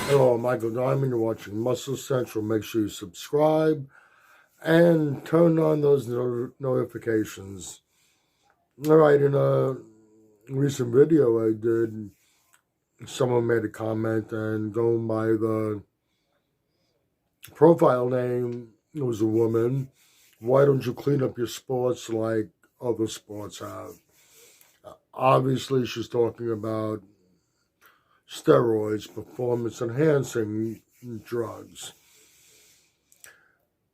Hello, I'm Michael Diamond. You're watching Muscle Central. Make sure you subscribe and turn on those notifications. All right, in a recent video I did, someone made a comment, and going by the profile name, it was a woman. Why don't you clean up your sports like other sports have? Obviously, she's talking about steroids, performance enhancing drugs.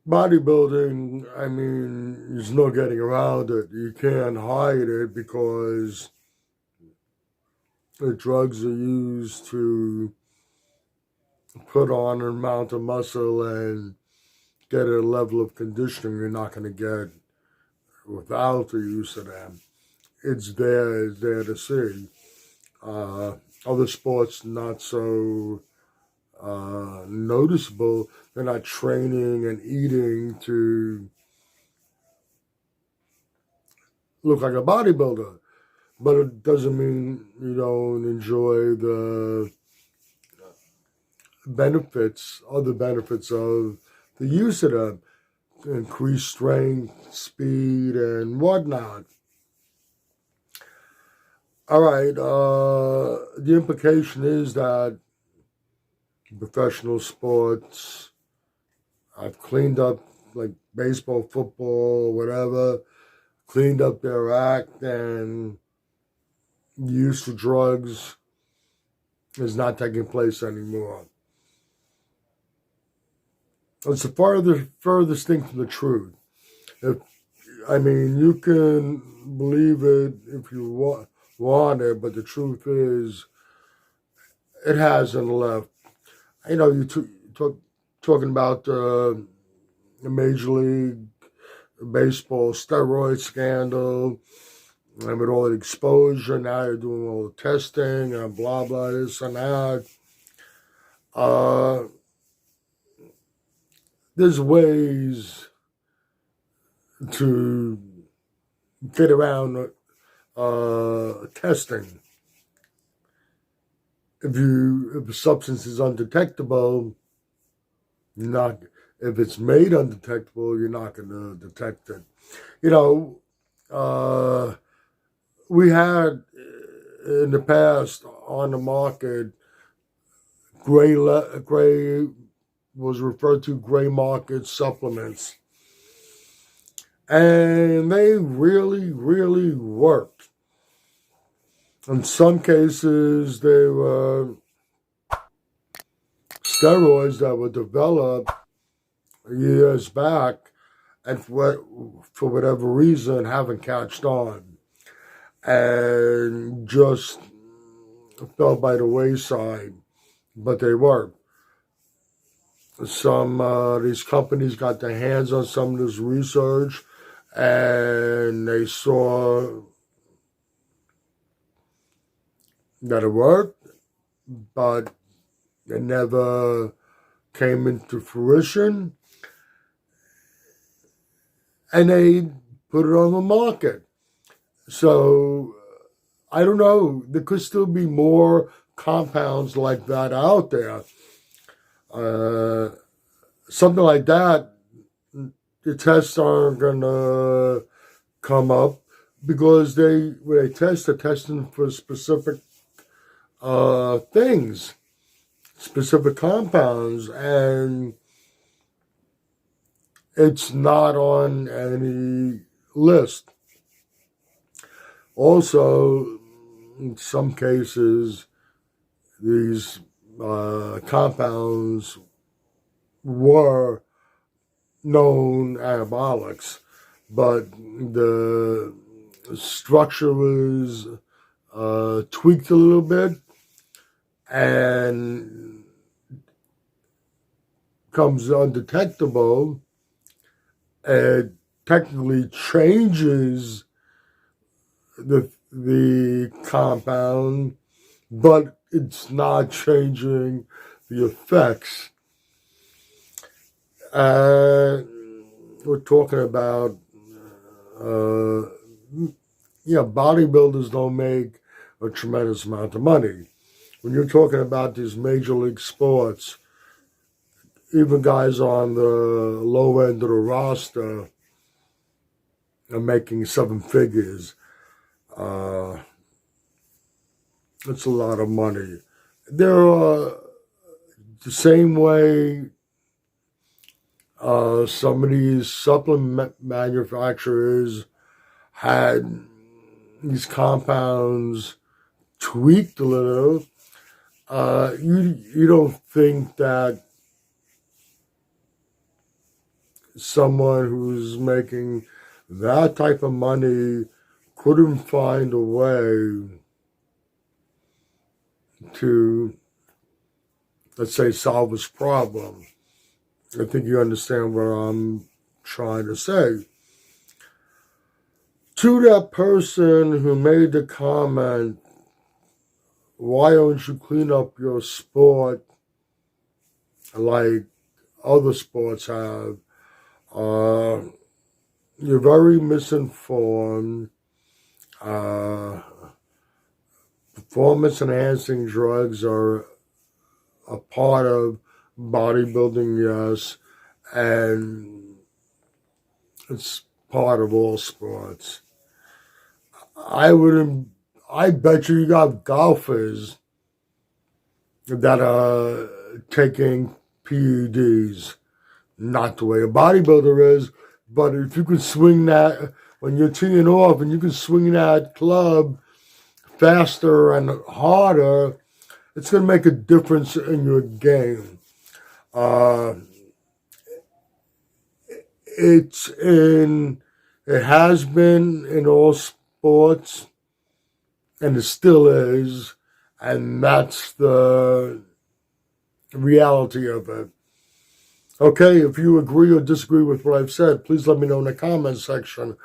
Bodybuilding, I mean, there's no getting around it. You can't hide it because the drugs are used to put on an amount of muscle and get a level of conditioning you're not going to get without the use of them. It's there to see. Other sports, not so noticeable. They're not training and eating to look like a bodybuilder, but it doesn't mean you don't enjoy the other benefits of the use of them, increased strength, speed, and whatnot. All right, the implication is that professional sports, I've cleaned up, like baseball, football, whatever, cleaned up their act, and use of drugs is not taking place anymore. It's the furthest thing from the truth. You can believe it if you want it, but the truth is, it hasn't left. Talking about the Major League Baseball steroid scandal, and with all the exposure, now you're doing all the testing and blah, blah, this and that. There's ways to get around testing. If a substance is undetectable, not if it's made undetectable, you're not going to detect it. We had in the past on the market gray was referred to gray market supplements, and they really, really worked. In some cases, they were steroids that were developed years back, and for whatever reason, haven't catched on, and just fell by the wayside. But they work. Some these companies got their hands on some of this research, and they saw that it worked, but it never came into fruition, and they put it on the market. So I don't know. There could still be more compounds like that out there. Something like that, the tests aren't going to come up because when they test, they're testing for specific things, specific compounds, and it's not on any list. Also, in some cases, these compounds were known anabolics, but the structure was tweaked a little bit and comes undetectable. It technically changes the compound, but it's not changing the effects. We're talking about, bodybuilders don't make a tremendous amount of money. when you're talking about these major league sports, even guys on the low end of the roster are making 7 figures. It's a lot of money. There are the same way some of these supplement manufacturers had these compounds tweaked a little. You don't think that someone who's making that type of money couldn't find a way to, let's say, solve this problem? I think you understand what I'm trying to say. To that person who made the comment, why don't you clean up your sport like other sports have? You're very misinformed. Performance-enhancing drugs are a part of bodybuilding, yes, and it's part of all sports. I bet you got golfers that are taking PEDs. Not the way a bodybuilder is, but if you can swing that, when you're teeing off and you can swing that club faster and harder, it's going to make a difference in your game. It has been in all sports, and it still is, and that's the reality of it. Okay, if you agree or disagree with what I've said, please let me know in the comments section.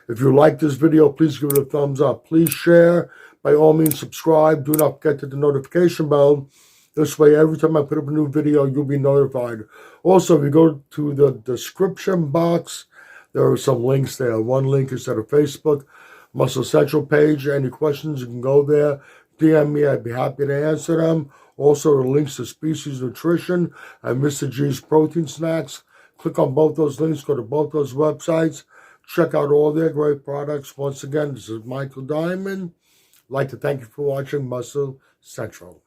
If you like this video, please give it a thumbs up. Please share. By all means, subscribe. Do not forget to hit the notification bell. This way, every time I put up a new video, you'll be notified. Also, if you go to the description box, there are some links there. One link is at a Facebook Muscle Central page. Any questions, you can go there. DM me. I'd be happy to answer them. Also, the links to Species Nutrition and Mr. G's Protein Snacks. Click on both those links. Go to both those websites. Check out all their great products. Once again, this is Michael Diamond. I'd like to thank you for watching Muscle Central.